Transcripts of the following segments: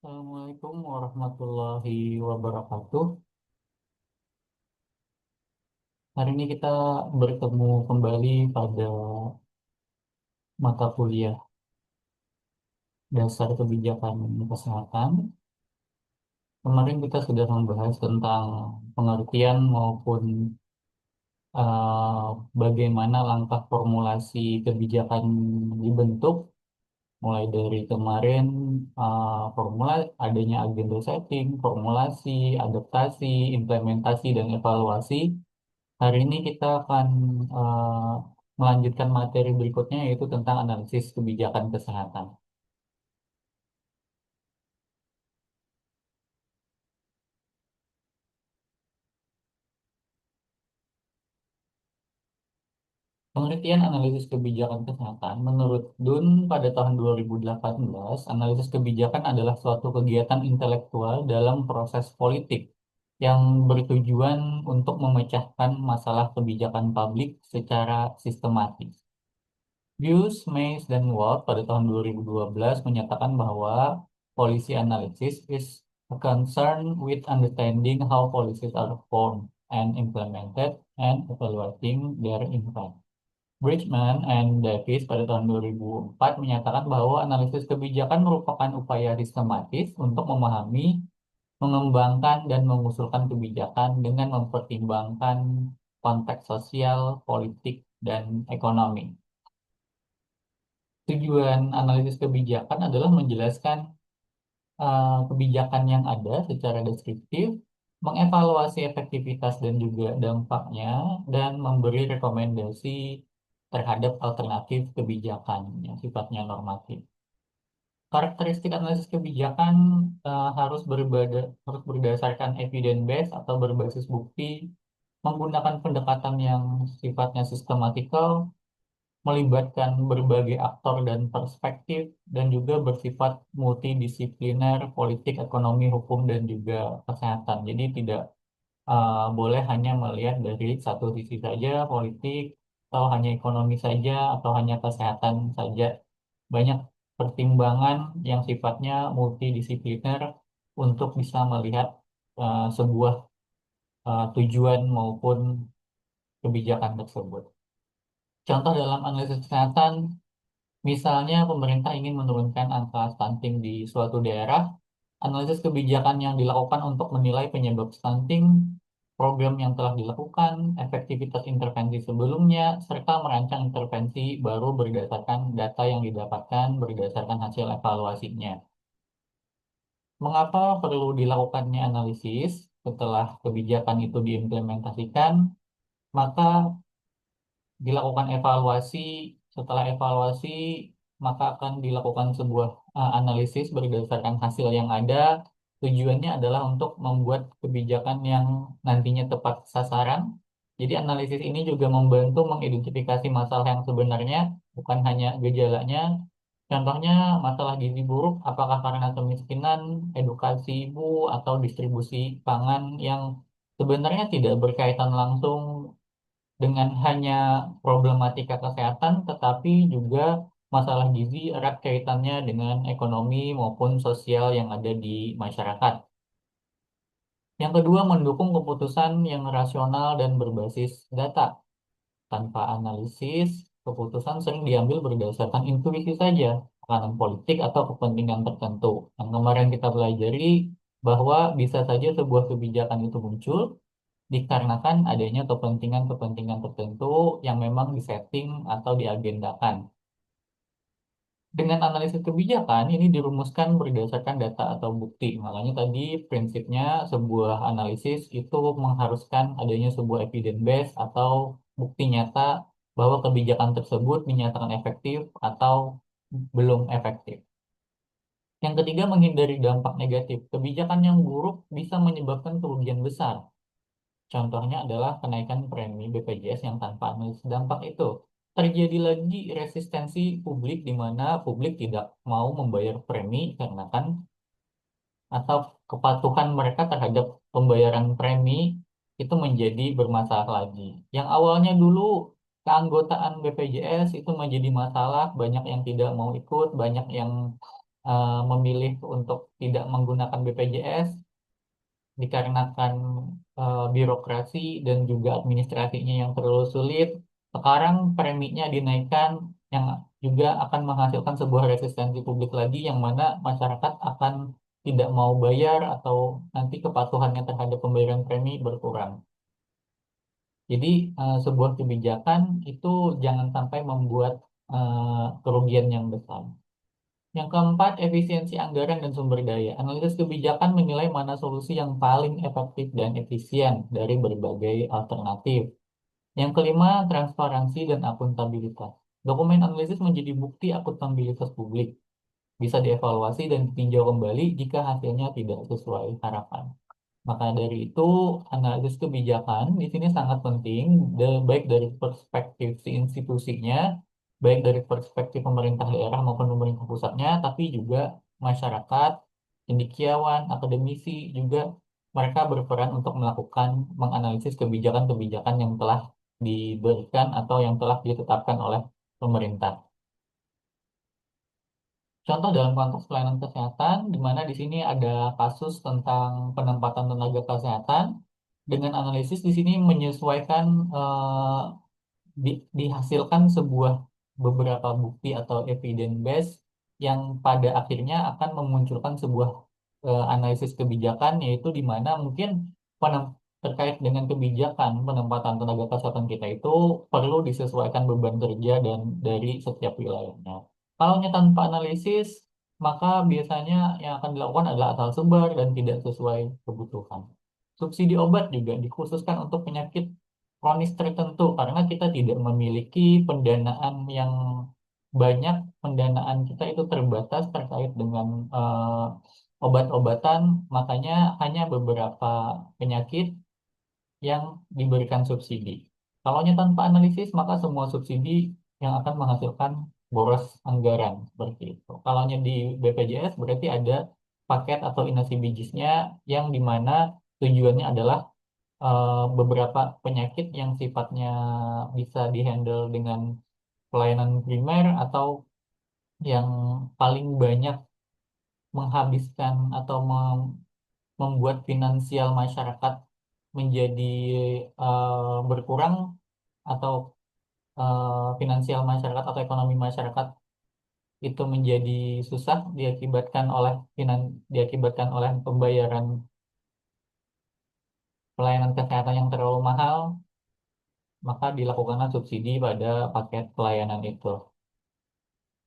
Assalamualaikum warahmatullahi wabarakatuh. Hari ini kita bertemu kembali pada mata kuliah dasar kebijakan kesehatan. Kemarin kita sudah membahas tentang pengertian maupun bagaimana langkah formulasi kebijakan dibentuk, mulai dari kemarin formula adanya agenda setting, formulasi, adaptasi, implementasi, dan evaluasi. Hari ini kita akan eh, melanjutkan materi berikutnya yaitu tentang analisis kebijakan kesehatan. Penelitian analisis kebijakan kesehatan menurut Dunn pada tahun 2018, analisis kebijakan adalah suatu kegiatan intelektual dalam proses politik yang bertujuan untuk memecahkan masalah kebijakan publik secara sistematis. Hughes, Mays, dan Ward pada tahun 2012 menyatakan bahwa policy analysis is a concern with understanding how policies are formed and implemented and evaluating their impact. Bridgman and Davis pada tahun 2004 menyatakan bahwa analisis kebijakan merupakan upaya sistematis untuk memahami, mengembangkan, dan mengusulkan kebijakan dengan mempertimbangkan konteks sosial, politik, dan ekonomi. Tujuan analisis kebijakan adalah menjelaskan kebijakan yang ada secara deskriptif, mengevaluasi efektivitas dan juga dampaknya, dan memberi rekomendasi terhadap alternatif kebijakan yang sifatnya normatif. Karakteristik analisis kebijakan harus berdasarkan evidence base atau berbasis bukti, menggunakan pendekatan yang sifatnya sistematikal, melibatkan berbagai aktor dan perspektif, dan juga bersifat multidisipliner, politik, ekonomi, hukum, dan juga kesehatan. Jadi tidak boleh hanya melihat dari satu sisi saja, politik, atau hanya ekonomi saja, atau hanya kesehatan saja. Banyak pertimbangan yang sifatnya multidisipliner untuk bisa melihat sebuah tujuan maupun kebijakan tersebut. Contoh dalam analisis kesehatan, misalnya, pemerintah ingin menurunkan angka stunting di suatu daerah. Analisis kebijakan yang dilakukan untuk menilai penyebab stunting, program yang telah dilakukan, efektivitas intervensi sebelumnya, serta merancang intervensi baru berdasarkan data yang didapatkan berdasarkan hasil evaluasinya. Mengapa perlu dilakukannya analisis setelah kebijakan itu diimplementasikan? Maka dilakukan evaluasi. Setelah evaluasi, maka akan dilakukan sebuah analisis berdasarkan hasil yang ada. Tujuannya adalah untuk membuat kebijakan yang nantinya tepat sasaran. Jadi analisis ini juga membantu mengidentifikasi masalah yang sebenarnya, bukan hanya gejalanya. Contohnya masalah gizi buruk, apakah karena kemiskinan, edukasi ibu, atau distribusi pangan yang sebenarnya tidak berkaitan langsung dengan hanya problematika kesehatan, tetapi juga masalah gizi erat kaitannya dengan ekonomi maupun sosial yang ada di masyarakat. Yang kedua, mendukung keputusan yang rasional dan berbasis data. Tanpa analisis, keputusan sering diambil berdasarkan intuisi saja, tekanan politik atau kepentingan tertentu. Yang kemarin kita pelajari bahwa bisa saja sebuah kebijakan itu muncul dikarenakan adanya kepentingan-kepentingan tertentu yang memang disetting atau diagendakan. Dengan analisis kebijakan ini dirumuskan berdasarkan data atau bukti. Makanya tadi prinsipnya sebuah analisis itu mengharuskan adanya sebuah evidence base atau bukti nyata bahwa kebijakan tersebut dinyatakan efektif atau belum efektif. Yang ketiga, menghindari dampak negatif. Kebijakan yang buruk bisa menyebabkan kerugian besar. Contohnya adalah kenaikan premi BPJS yang tanpa analisis dampak itu. Terjadi lagi resistensi publik di mana publik tidak mau membayar premi karena kan atau kepatuhan mereka terhadap pembayaran premi itu menjadi bermasalah lagi. Yang awalnya dulu keanggotaan BPJS itu menjadi masalah, banyak yang tidak mau ikut, banyak yang memilih untuk tidak menggunakan BPJS dikarenakan birokrasi dan juga administrasinya yang terlalu sulit. Sekarang preminya dinaikkan yang juga akan menghasilkan sebuah resistensi publik lagi yang mana masyarakat akan tidak mau bayar atau nanti kepatuhannya terhadap pembayaran premi berkurang. Jadi sebuah kebijakan itu jangan sampai membuat kerugian yang besar. Yang keempat, efisiensi anggaran dan sumber daya. Analisis kebijakan menilai mana solusi yang paling efektif dan efisien dari berbagai alternatif. Yang kelima, transparansi dan akuntabilitas. Dokumen analisis menjadi bukti akuntabilitas publik. Bisa dievaluasi dan ditinjau kembali jika hasilnya tidak sesuai harapan. Maka dari itu, analisis kebijakan di sini sangat penting, baik dari perspektif si institusinya, baik dari perspektif pemerintah daerah maupun pemerintah pusatnya, tapi juga masyarakat, cendekiawan, akademisi juga mereka berperan untuk melakukan menganalisis kebijakan-kebijakan yang telah diberikan atau yang telah ditetapkan oleh pemerintah. Contoh dalam konteks pelayanan kesehatan, di mana di sini ada kasus tentang penempatan tenaga kesehatan dengan analisis di sini menyesuaikan dihasilkan sebuah beberapa bukti atau evidence base yang pada akhirnya akan memunculkan sebuah analisis kebijakan yaitu di mana mungkin terkait dengan kebijakan penempatan tenaga kesehatan kita itu perlu disesuaikan beban kerja dan dari setiap wilayahnya. Kalau tanpa analisis, maka biasanya yang akan dilakukan adalah asal sebar dan tidak sesuai kebutuhan. Subsidi obat juga dikhususkan untuk penyakit kronis tertentu karena kita tidak memiliki pendanaan yang banyak, pendanaan kita itu terbatas terkait dengan obat-obatan, makanya hanya beberapa penyakit yang diberikan subsidi. Kalau tanpa analisis, maka semua subsidi yang akan menghasilkan boros anggaran seperti itu. Kalau di BPJS berarti ada paket atau inasi bijisnya yang dimana tujuannya adalah beberapa penyakit yang sifatnya bisa dihandle dengan pelayanan primer atau yang paling banyak menghabiskan atau membuat finansial masyarakat menjadi berkurang atau finansial masyarakat atau ekonomi masyarakat itu menjadi susah diakibatkan oleh pembayaran pelayanan kesehatan yang terlalu mahal, maka dilakukanlah subsidi pada paket pelayanan itu.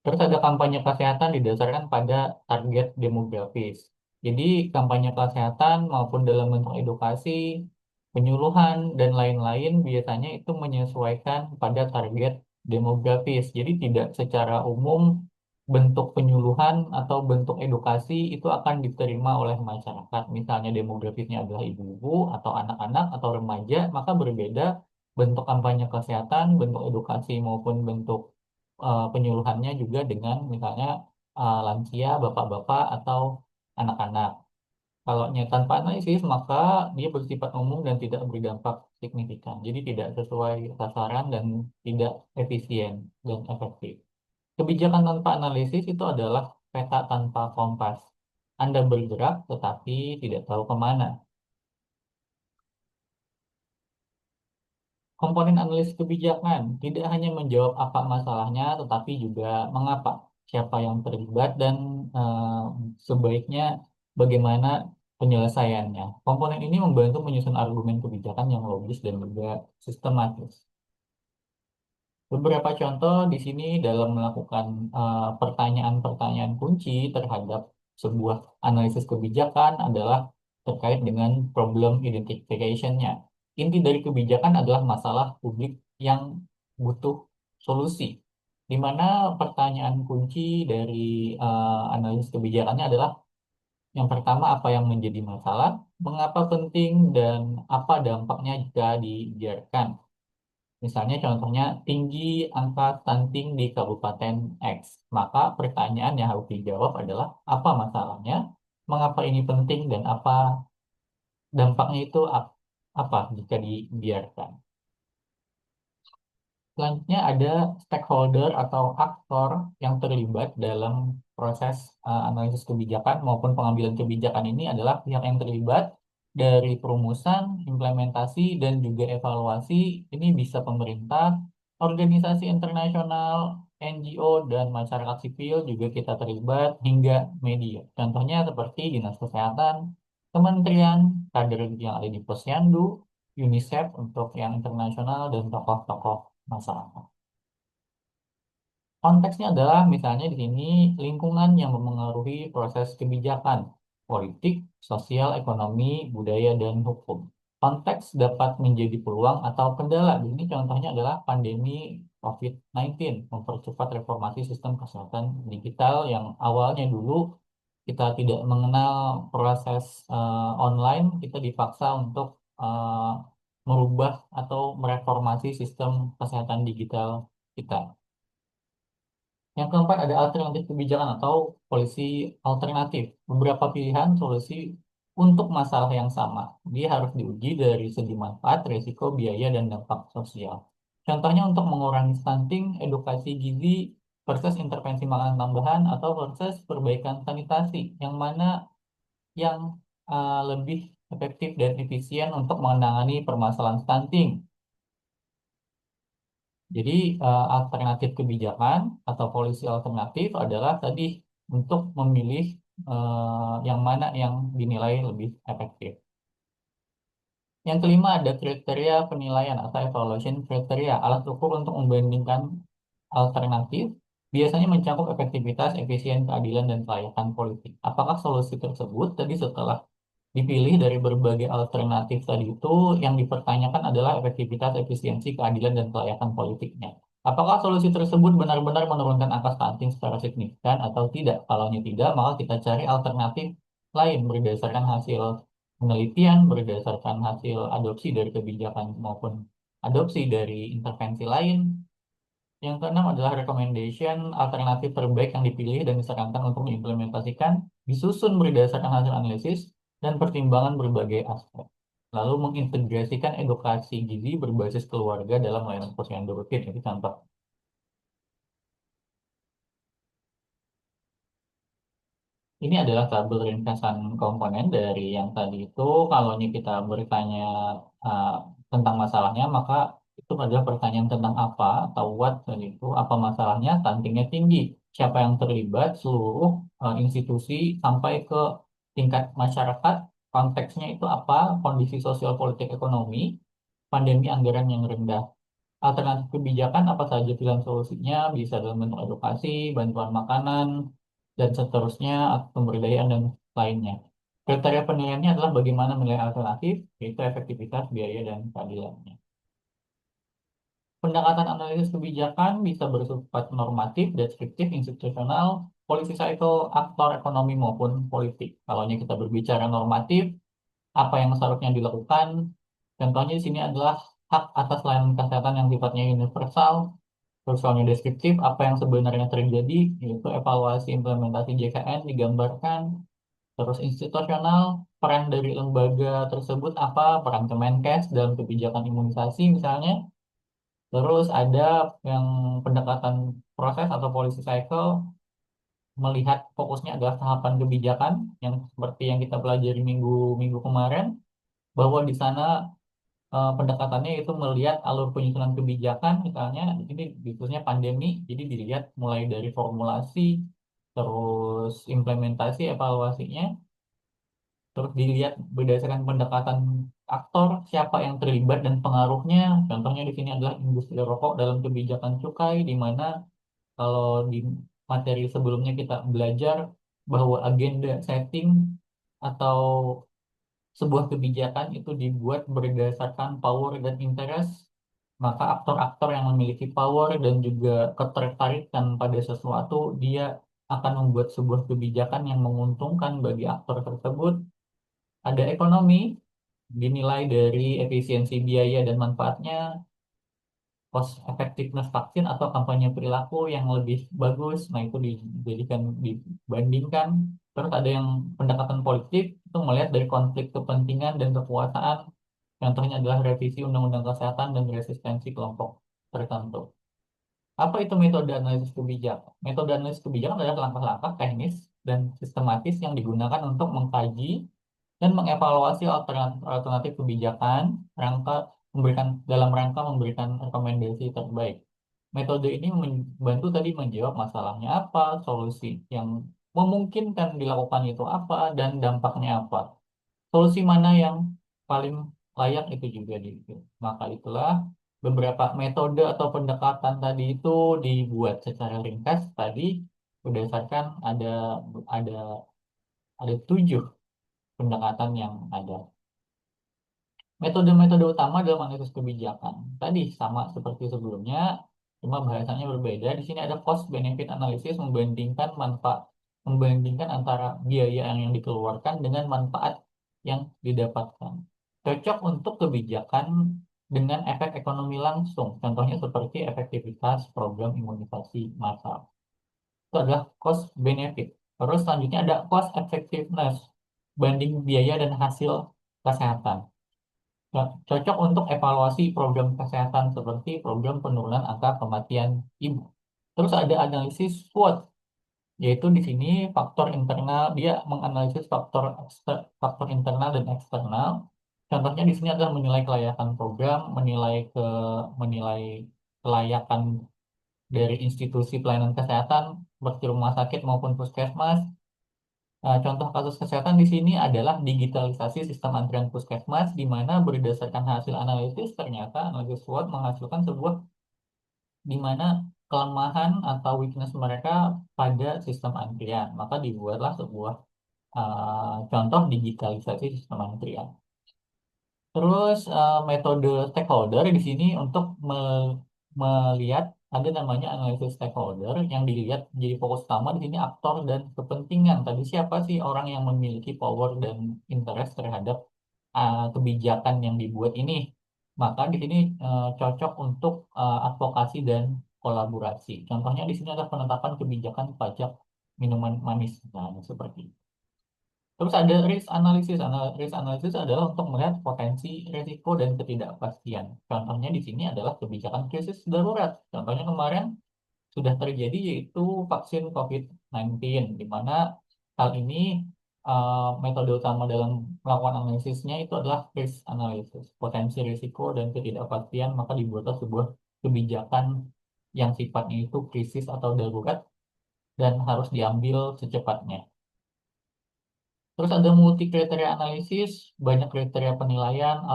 Terus ada kampanye kesehatan didasarkan pada target demografis. Jadi kampanye kesehatan maupun dalam bentuk edukasi, penyuluhan, dan lain-lain biasanya itu menyesuaikan pada target demografis. Jadi tidak secara umum bentuk penyuluhan atau bentuk edukasi itu akan diterima oleh masyarakat. Misalnya demografisnya adalah ibu-ibu atau anak-anak atau remaja, maka berbeda bentuk kampanye kesehatan, bentuk edukasi maupun bentuk penyuluhannya juga dengan misalnya lansia, bapak-bapak, atau anak-anak. Kalau tanpa analisis, maka dia bersifat umum dan tidak berdampak signifikan. Jadi tidak sesuai sasaran dan tidak efisien dan efektif. Kebijakan tanpa analisis itu adalah peta tanpa kompas. Anda bergerak tetapi tidak tahu kemana. Komponen analisis kebijakan tidak hanya menjawab apa masalahnya, tetapi juga mengapa, siapa yang terlibat, dan eh, sebaiknya bagaimana penyelesaiannya. Komponen ini membantu menyusun argumen kebijakan yang logis dan juga sistematis. Beberapa contoh di sini dalam melakukan pertanyaan-pertanyaan kunci terhadap sebuah analisis kebijakan adalah terkait dengan problem identification-nya. Inti dari kebijakan adalah masalah publik yang butuh solusi, di mana pertanyaan kunci dari analisis kebijakannya adalah yang pertama apa yang menjadi masalah, mengapa penting, dan apa dampaknya jika dibiarkan. Misalnya contohnya tinggi angka stunting di Kabupaten X. Maka pertanyaan yang harus dijawab adalah apa masalahnya, mengapa ini penting, dan apa dampaknya itu apa jika dibiarkan. Selanjutnya ada stakeholder atau aktor yang terlibat dalam proses analisis kebijakan maupun pengambilan kebijakan ini adalah pihak yang terlibat dari perumusan, implementasi, dan juga evaluasi. Ini bisa pemerintah, organisasi internasional, NGO, dan masyarakat sipil juga kita terlibat hingga media. Contohnya seperti Dinas Kesehatan, kementerian, kader yang ada di Posyandu, UNICEF untuk yang internasional, dan tokoh-tokoh masyarakat. Konteksnya adalah misalnya di sini lingkungan yang memengaruhi proses kebijakan, politik, sosial, ekonomi, budaya, dan hukum. Konteks dapat menjadi peluang atau kendala. Di sini contohnya adalah pandemi COVID-19, mempercepat reformasi sistem kesehatan digital yang awalnya dulu kita tidak mengenal proses online, kita dipaksa untuk eh, merubah atau mereformasi sistem kesehatan digital kita. Yang keempat ada alternatif kebijakan atau polisi alternatif. Beberapa pilihan solusi untuk masalah yang sama. Dia harus diuji dari segi manfaat, risiko, biaya, dan dampak sosial. Contohnya untuk mengurangi stunting, edukasi gizi, versus intervensi makanan tambahan, atau versus perbaikan sanitasi. Yang mana yang lebih efektif dan efisien untuk menangani permasalahan stunting. Jadi alternatif kebijakan atau polisi alternatif adalah tadi untuk memilih yang mana yang dinilai lebih efektif. Yang kelima ada kriteria penilaian atau evaluation kriteria, alat ukur untuk membandingkan alternatif biasanya mencakup efektivitas, efisien, keadilan, dan kelayakan politik. Apakah solusi tersebut tadi setelah dipilih dari berbagai alternatif tadi itu yang dipertanyakan adalah efektivitas, efisiensi, keadilan, dan kelayakan politiknya. Apakah solusi tersebut benar-benar menurunkan angka stunting secara signifikan atau tidak? Kalau tidak, maka kita cari alternatif lain berdasarkan hasil penelitian, berdasarkan hasil adopsi dari kebijakan maupun adopsi dari intervensi lain. Yang keenam adalah recommendation alternatif terbaik yang dipilih dan disarankan untuk diimplementasikan, disusun berdasarkan hasil analisis dan pertimbangan berbagai aspek. Lalu mengintegrasikan edukasi gizi berbasis keluarga dalam layanan posyandu rutin. Itu contoh. Ini adalah tabel ringkasan komponen dari yang tadi itu. Kalau ini kita bertanya uh, tentang masalahnya, maka itu adalah pertanyaan tentang apa atau what tadi itu. Apa masalahnya? Stuntingnya tinggi. Siapa yang terlibat? Seluruh institusi sampai ke tingkat masyarakat. Konteksnya itu apa? Kondisi sosial, politik, ekonomi, pandemi, anggaran yang rendah. Alternatif kebijakan apa saja pilihan solusinya bisa dalam bentuk edukasi, bantuan makanan, dan seterusnya, atau pemberdayaan dan lainnya. Kriteria penilaiannya adalah bagaimana menilai alternatif, yaitu efektivitas, biaya, dan keadilannya. Pendekatan analisis kebijakan bisa bersifat normatif, deskriptif, institusional, policy cycle, aktor ekonomi maupun politik. Kalau ini kita berbicara normatif, apa yang seharusnya dilakukan? Contohnya di sini adalah hak atas layanan kesehatan yang sifatnya universal. Terus kalau yang deskriptif, apa yang sebenarnya terjadi, yaitu evaluasi implementasi JKN digambarkan. Terus institusional, peran dari lembaga tersebut apa, peran Kemenkes dalam kebijakan imunisasi misalnya. Terus ada yang pendekatan proses atau policy cycle, melihat fokusnya adalah tahapan kebijakan, yang seperti yang kita pelajari minggu-minggu kemarin, bahwa di sana pendekatannya itu melihat alur penyusunan kebijakan, misalnya ini khususnya pandemi, jadi dilihat mulai dari formulasi, terus implementasi, evaluasinya, terus dilihat berdasarkan pendekatan aktor, siapa yang terlibat dan pengaruhnya. Contohnya di sini adalah industri rokok dalam kebijakan cukai, di mana kalau di materi sebelumnya kita belajar bahwa agenda setting atau sebuah kebijakan itu dibuat berdasarkan power dan interest, maka aktor-aktor yang memiliki power dan juga ketertarikan pada sesuatu, dia akan membuat sebuah kebijakan yang menguntungkan bagi aktor tersebut. Ada ekonomi, dinilai dari efisiensi biaya dan manfaatnya, cost effectiveness vaksin atau kampanye perilaku yang lebih bagus, nah itu dijadikan dibandingkan. Terus ada yang pendekatan politik, itu melihat dari konflik kepentingan dan kekuasaan. Contohnya adalah revisi Undang-Undang Kesehatan dan resistensi kelompok tertentu. Apa itu metode analisis kebijakan? Metode analisis kebijakan adalah langkah-langkah teknis dan sistematis yang digunakan untuk mengkaji dan mengevaluasi alternatif kebijakan dalam rangka memberikan rekomendasi terbaik. Metode ini membantu tadi menjawab masalahnya apa, solusi yang memungkinkan dilakukan itu apa, dan dampaknya apa. Solusi mana yang paling layak itu juga gitu. Maka itulah beberapa metode atau pendekatan tadi itu dibuat secara ringkas tadi berdasarkan ada ada 7 pendekatan yang ada. Metode-metode utama dalam analisis kebijakan. Tadi sama seperti sebelumnya, cuma bahasanya berbeda. Di sini ada cost benefit analysis membandingkan antara biaya yang dikeluarkan dengan manfaat yang didapatkan. Cocok untuk kebijakan dengan efek ekonomi langsung. Contohnya seperti efektivitas program imunisasi massal. Itu adalah cost benefit. Terus selanjutnya ada cost effectiveness, banding biaya dan hasil kesehatan. Cocok untuk evaluasi program kesehatan seperti program penurunan angka kematian ibu. Terus ada analisis SWOT, yaitu di sini faktor internal, dia menganalisis faktor internal dan eksternal. Contohnya di sini adalah menilai kelayakan program, menilai kelayakan dari institusi pelayanan kesehatan, seperti rumah sakit maupun puskesmas. Contoh kasus kesehatan di sini adalah digitalisasi sistem antrian puskesmas, di mana berdasarkan hasil analisis ternyata analisis SWOT menghasilkan di mana kelemahan atau weakness mereka pada sistem antrian. Maka dibuatlah sebuah contoh digitalisasi sistem antrian. Terus metode stakeholder di sini untuk melihat ada namanya analisis stakeholder yang dilihat jadi fokus utama di sini aktor dan kepentingan. Tadi siapa sih orang yang memiliki power dan interest terhadap kebijakan yang dibuat ini? Maka di sini cocok untuk advokasi dan kolaborasi. Contohnya di sini adalah penetapan kebijakan pajak minuman manis. Nah, seperti itu. Terus ada risk analysis. Risk analysis adalah untuk melihat potensi risiko dan ketidakpastian. Contohnya di sini adalah kebijakan krisis darurat. Contohnya kemarin sudah terjadi yaitu vaksin COVID-19, di mana hal ini metode utama dalam melakukan analisisnya itu adalah risk analysis, potensi risiko dan ketidakpastian, maka dibuatlah sebuah kebijakan yang sifatnya itu krisis atau darurat dan harus diambil secepatnya. Terus ada multi kriteria analisis, banyak kriteria penilaian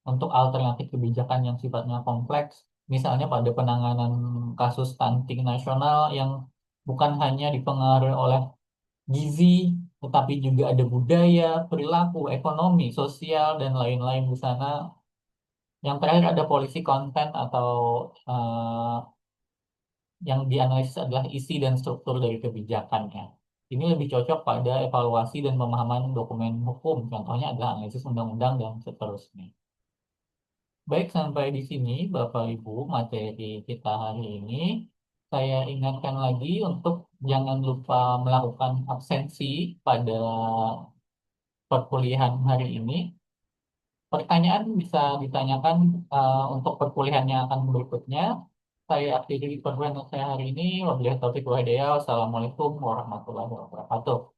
untuk alternatif kebijakan yang sifatnya kompleks. Misalnya pada penanganan kasus stunting nasional yang bukan hanya dipengaruhi oleh gizi, tetapi juga ada budaya, perilaku, ekonomi, sosial, dan lain-lain di sana. Yang terakhir ada polisi konten atau eh, yang dianalisis adalah isi dan struktur dari kebijakannya. Ini lebih cocok pada evaluasi dan pemahaman dokumen hukum. Contohnya adalah analisis undang-undang dan seterusnya. Baik, sampai di sini Bapak Ibu materi kita hari ini. Saya ingatkan lagi untuk jangan lupa melakukan absensi pada perkuliahan hari ini. Pertanyaan bisa ditanyakan untuk perkuliahan yang akan berikutnya. Saya akhiri perkuliahan saya hari ini. Wabillahi taufiq wal hidayah. Wassalamualaikum warahmatullahi wabarakatuh.